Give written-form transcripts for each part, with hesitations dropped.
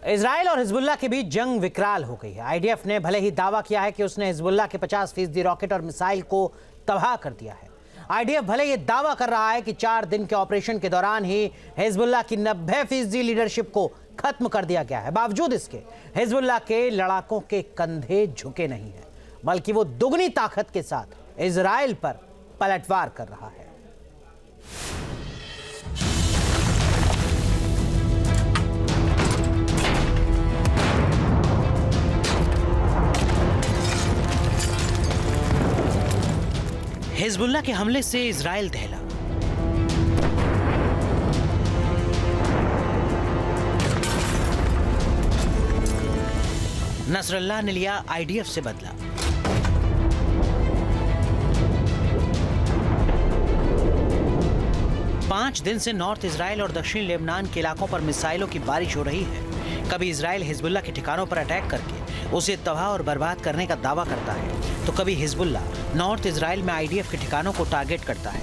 Israel और Hezbollah के बीच जंग विकराल हो गई है। आईडीएफ ने भले ही दावा किया है कि उसने हिजबुल्लाह के 50% रॉकेट और मिसाइल को तबाह कर दिया है। आईडीएफ भले ये दावा कर रहा है कि 4 दिन के ऑपरेशन के दौरान ही हिजबुल्लाह की 90% लीडरशिप को खत्म कर दिया गया है। बावजूद इसके हिजबुल्लाह के लड़ाकों के कंधे झुके नहीं हैं, बल्कि वो दुगनी ताकत के साथ इजराइल पर पलटवार कर रहा है। हिजबुल्लाह के हमले से इजराइल दहला। नसरल्लाह ने लिया आईडीएफ से बदला। पांच दिन से नॉर्थ इजराइल और दक्षिण लेबनान के इलाकों पर मिसाइलों की बारिश हो रही है। कभी इजराइल हिजबुल्लाह के ठिकानों पर अटैक करके उसे तबाह और बर्बाद करने का दावा करता है, तो कभी हिजबुल्लाह नॉर्थ इजराइल में आईडीएफ के ठिकानों को टारगेट करता है।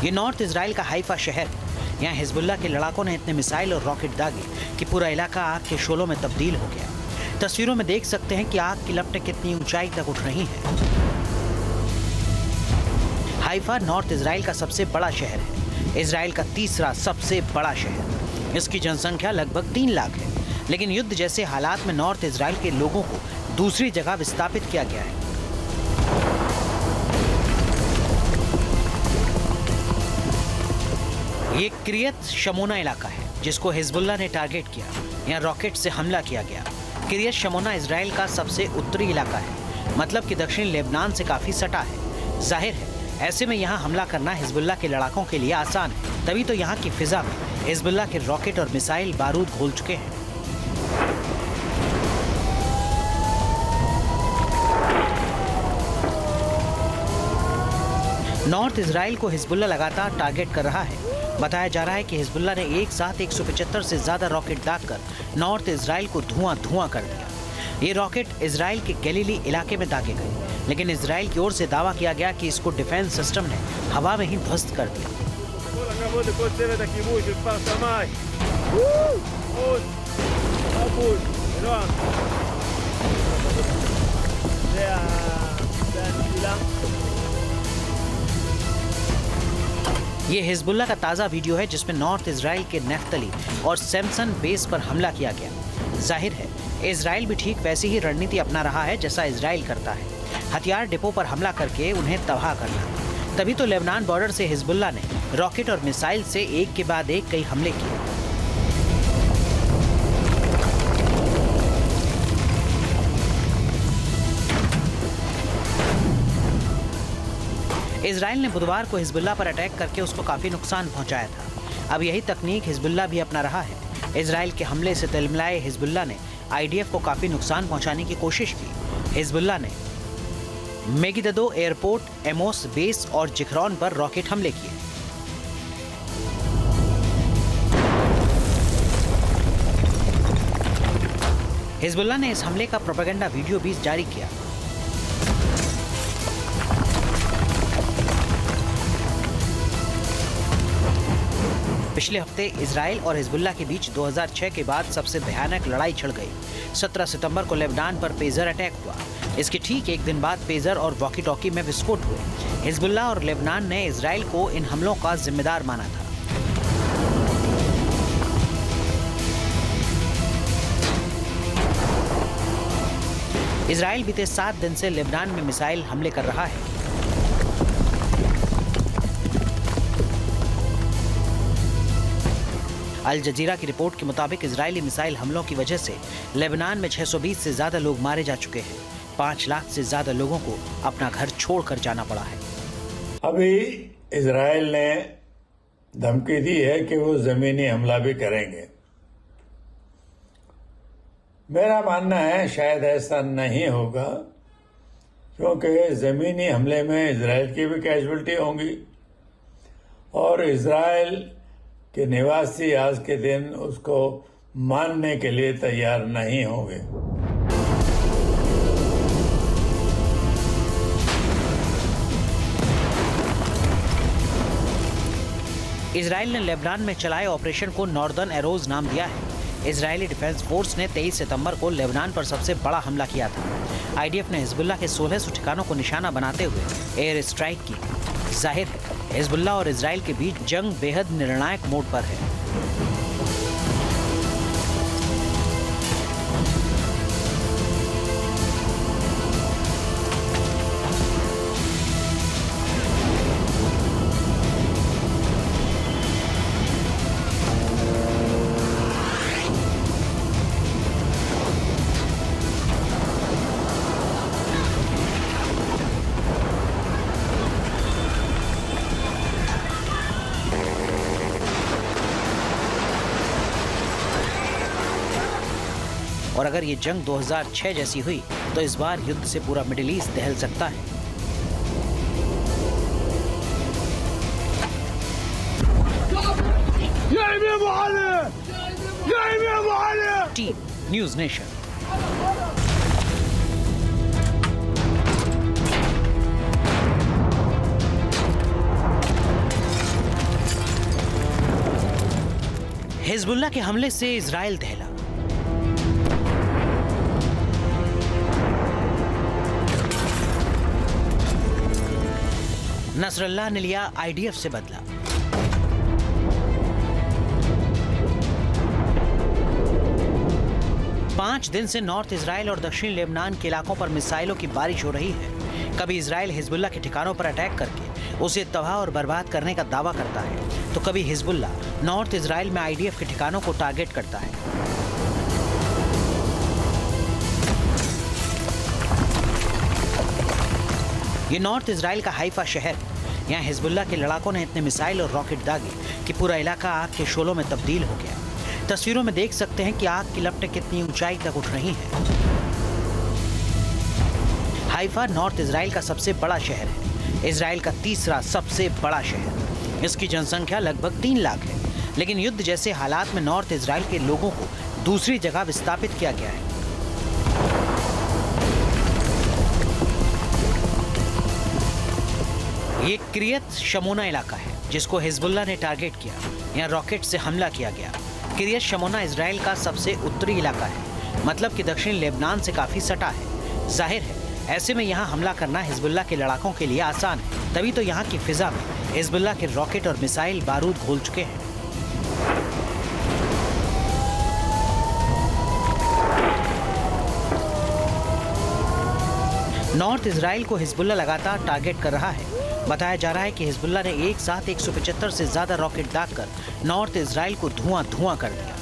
ये नॉर्थ इजराइल का हाइफा शहर है। यहाँ हिजबुल्लाह के लड़ाकों ने इतने मिसाइल और रॉकेट दागे कि पूरा इलाका आग के शोलों में तब्दील हो गया। तस्वीरों में देख सकते हैं कि आग की लपटें कितनी ऊंचाई तक उठ रही हैं। हाइफा नॉर्थ इजराइल का सबसे बड़ा शहर है, इजराइल का तीसरा सबसे बड़ा शहर। इसकी जनसंख्या लगभग 3 लाख है, लेकिन युद्ध जैसे हालात में नॉर्थ इजराइल के लोगों को दूसरी जगह विस्थापित किया गया है। ये किरियत शमोना इलाका है जिसको हिजबुल्लाह ने टारगेट किया। यहाँ रॉकेट से हमला किया गया। किरियत शमोना इजराइल का सबसे उत्तरी इलाका है, मतलब कि दक्षिण लेबनान से काफी सटा है। जाहिर है ऐसे में यहाँ हमला करना हिजबुल्लाह के लड़ाकों के लिए आसान है, तभी तो यहाँ की फिजा में हिजबुल्लाह के रॉकेट और मिसाइल बारूद घोल चुके हैं। नॉर्थ इजराइल को हिजबुल्लाह लगातार टारगेट कर रहा है। बताया जा रहा है कि हिजबुल्लाह ने एक साथ 175 से ज्यादा रॉकेट दागकर नॉर्थ इजराइल को धुआं कर दिया। ये रॉकेट इजराइल के गैलीली इलाके में दागे गए, लेकिन इजराइल की ओर से दावा किया गया कि इसको डिफेंस सिस्टम ने हवा में ही ध्वस्त कर दिया। ये हिजबुल्लाह का ताज़ा वीडियो है जिसमें नॉर्थ इजराइल के नेफ्तली और सैमसन बेस पर हमला किया गया। जाहिर है इजराइल भी ठीक वैसी ही रणनीति अपना रहा है जैसा इजराइल करता है, हथियार डिपो पर हमला करके उन्हें तबाह करना। तभी तो लेबनान बॉर्डर से हिजबुल्लाह ने रॉकेट और मिसाइल से एक के बाद एक कई हमले किए। इजराइल ने बुधवार को हिजबुल्लाह पर अटैक करके उसको काफी नुकसान पहुंचाया था। अब यही तकनीक हिजबुल्लाह भी अपना रहा है। इजराइल के हमले से तिलमिलाए हिजबुल्लाह ने आईडीएफ को काफी नुकसान पहुंचाने की कोशिश की। हिजबुल्लाह ने मेगिददो एयरपोर्ट, एमोस बेस और जिक्रोन पर रॉकेट हमले किए। हिजबुल्लाह ने इस हमले का प्रोपेगेंडा वीडियो भी जारी किया। पिछले हफ्ते इजराइल और हिजबुल्लाह के बीच 2006 के बाद सबसे भयानक लड़ाई छिड़ गई। 17 सितंबर को लेबनान पर पेजर अटैक हुआ। इसके ठीक एक दिन बाद पेजर और वॉकी टॉकी में विस्फोट हुए। हिजबुल्लाह और लेबनान ने इजराइल को इन हमलों का जिम्मेदार माना था। इजराइल बीते 7 दिन से लेबनान में मिसाइल हमले कर रहा है। अल जजीरा की रिपोर्ट के मुताबिक इजरायली मिसाइल हमलों की वजह से लेबनान में 620 से ज्यादा लोग मारे जा चुके हैं। 5 लाख से ज्यादा लोगों को अपना घर छोड़कर जाना पड़ा है। अभी इजराइल ने धमकी दी है कि वो जमीनी हमला भी करेंगे। मेरा मानना है शायद ऐसा नहीं होगा, क्योंकि जमीनी हमले में इजराइल की भी कैजुअल्टी होंगी और इजराइल कि निवासी आज के दिन उसको मानने के लिए तैयार नहीं होंगे। इजराइल ने लेबनान में चलाए ऑपरेशन को नॉर्दर्न एरोज नाम दिया है। इजरायली डिफेंस फोर्स ने 23 सितंबर को लेबनान पर सबसे बड़ा हमला किया था। आईडीएफ ने हिजबुल्लाह के 1600 ठिकानों को निशाना बनाते हुए एयर स्ट्राइक की। जाहिर है हिजबुल्लाह और इजराइल के बीच जंग बेहद निर्णायक मोड पर है। और अगर ये जंग 2006 जैसी हुई तो इस बार युद्ध से पूरा मिडिल ईस्ट दहल सकता है। Team news nation. हिजबुल्लाह के हमले से इजराइल दहला। नसरल्लाह ने लिया आईडीएफ से बदला। पांच दिन से नॉर्थ इजराइल और दक्षिण लेबनान के इलाकों पर मिसाइलों की बारिश हो रही है। कभी इजराइल हिजबुल्लाह के ठिकानों पर अटैक करके उसे तबाह और बर्बाद करने का दावा करता है, तो कभी हिजबुल्लाह नॉर्थ इजराइल में आईडीएफ के ठिकानों को टारगेट करता है। ये नॉर्थ इजराइल का हाइफा शहर है। यहाँ हिजबुल्लाह के लड़ाकों ने इतने मिसाइल और रॉकेट दागे कि पूरा इलाका आग के शोलों में तब्दील हो गया। तस्वीरों में देख सकते हैं कि आग की लपटें कितनी ऊंचाई तक उठ रही हैं। हाइफा नॉर्थ इजराइल का सबसे बड़ा शहर है, इजराइल का तीसरा सबसे बड़ा शहर। इसकी जनसंख्या लगभग 3 लाख है, लेकिन युद्ध जैसे हालात में नॉर्थ इजराइल के लोगों को दूसरी जगह विस्थापित किया गया है। ये किरियत शमोना इलाका है जिसको हिजबुल्लाह ने टारगेट किया। यहाँ रॉकेट से हमला किया गया। किरियत शमोना इजराइल का सबसे उत्तरी इलाका है, मतलब कि दक्षिण लेबनान से काफी सटा है। जाहिर है ऐसे में यहाँ हमला करना हिजबुल्लाह के लड़ाकों के लिए आसान है, तभी तो यहाँ की फिजा में हिजबुल्लाह के रॉकेट और मिसाइल बारूद घोल चुके हैं। नॉर्थ इजराइल को हिजबुल्लाह लगातार टारगेट कर रहा है। बताया जा रहा है कि हिजबुल्लाह ने एक साथ 175 से ज्यादा रॉकेट दागकर नॉर्थ इजराइल को धुआं कर दिया।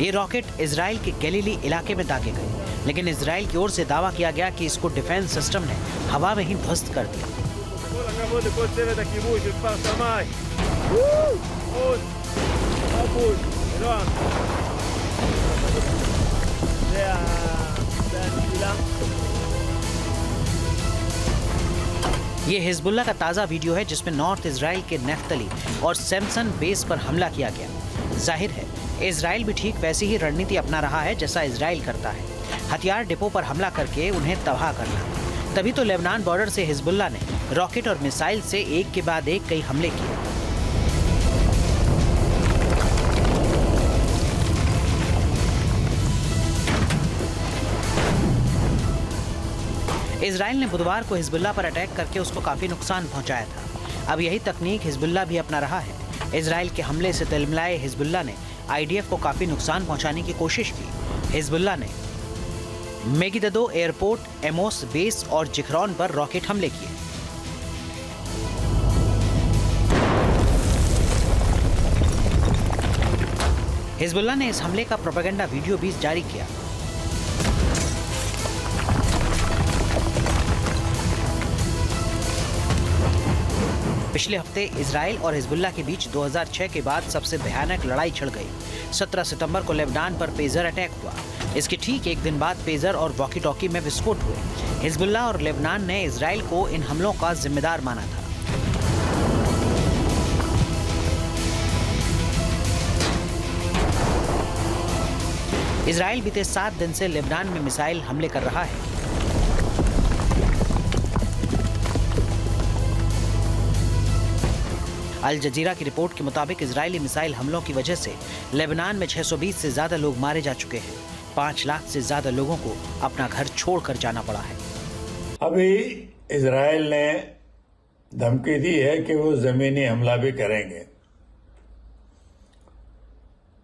ये रॉकेट इजराइल के गैलीली इलाके में दागे गए, लेकिन इजराइल की ओर से दावा किया गया कि इसको डिफेंस सिस्टम ने हवा में ही ध्वस्त कर दिया। ये हिजबुल्लाह का ताज़ा वीडियो है जिसमें नॉर्थ इजराइल के नेफ्तली और सैमसन बेस पर हमला किया गया। जाहिर है इजराइल भी ठीक वैसी ही रणनीति अपना रहा है जैसा इजराइल करता है, हथियार डिपो पर हमला करके उन्हें तबाह करना। तभी तो लेबनान बॉर्डर से हिजबुल्लाह ने रॉकेट और मिसाइल से एक के बाद एक कई हमले किए। इजराइल ने बुधवार को हिजबुल्लाह पर अटैक करके उसको काफी नुकसान पहुंचाया था। अब यही तकनीक हिजबुल्लाह भी अपना रहा है। इजराइल के हमले से तिलमिलाए हिजबुल्लाह ने आईडीएफ को काफी नुकसान पहुंचाने की कोशिश की। हिजबुल्लाह ने मेगिददो एयरपोर्ट, एमोस बेस और जिक्रोन पर रॉकेट हमले किए। हिजबुल्लाह ने इस हमले का प्रोपेगेंडा वीडियो भी जारी किया। पिछले हफ्ते इजराइल और हिजबुल्लाह के बीच 2006 के बाद सबसे भयानक लड़ाई छिड़ गई। 17 सितंबर को लेबनान पर पेजर अटैक हुआ। इसके ठीक एक दिन बाद पेजर और वॉकी टॉकी में विस्फोट हुए। हिजबुल्लाह और लेबनान ने इजराइल को इन हमलों का जिम्मेदार माना था। इजराइल बीते 7 दिन से लेबनान में मिसाइल हमले कर रहा है। अल जजीरा की रिपोर्ट के मुताबिक इजरायली मिसाइल हमलों की वजह से लेबनान में 620 से ज्यादा लोग मारे जा चुके हैं। 5 लाख से ज्यादा लोगों को अपना घर छोड़कर जाना पड़ा है। अभी इजराइल ने धमकी दी है कि वो जमीनी हमला भी करेंगे।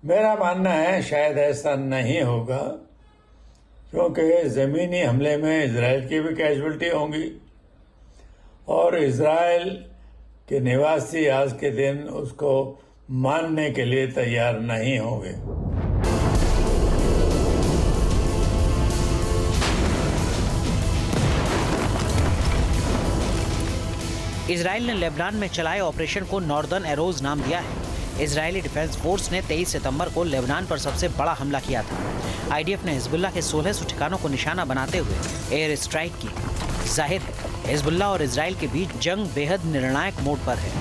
मेरा मानना है शायद ऐसा नहीं होगा, क्योंकि जमीनी हमले में इजराइल की भी कैजुअल्टी होंगी और इजराइल के निवासी आज के दिन उसको मानने के लिए तैयार नहीं होंगे। इजराइल ने लेबनान में चलाए ऑपरेशन को नॉर्दर्न एरोज नाम दिया है। इजरायली डिफेंस फोर्स ने 23 सितंबर को लेबनान पर सबसे बड़ा हमला किया था। आईडीएफ ने हिजबुल्लाह के 1600 ठिकानों को निशाना बनाते हुए एयर स्ट्राइक की। जाहिर है हिजबुल्लाह और इजराइल के बीच जंग बेहद निर्णायक मोड पर है।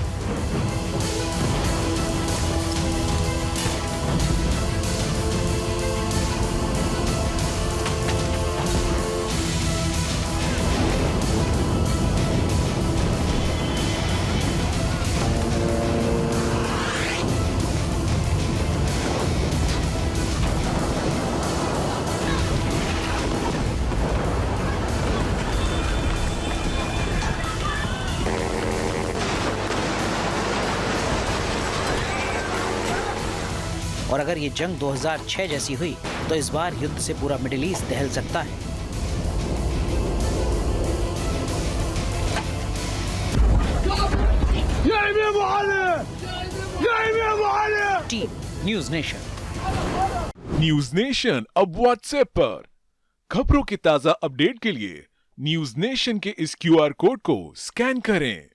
और अगर ये जंग 2006 जैसी हुई तो इस बार युद्ध से पूरा मिडिल ईस्ट दहल सकता है। Team news nation. News nation अब व्हाट्सएप पर खबरों की ताजा अपडेट के लिए न्यूज नेशन के इस QR कोड को स्कैन करें।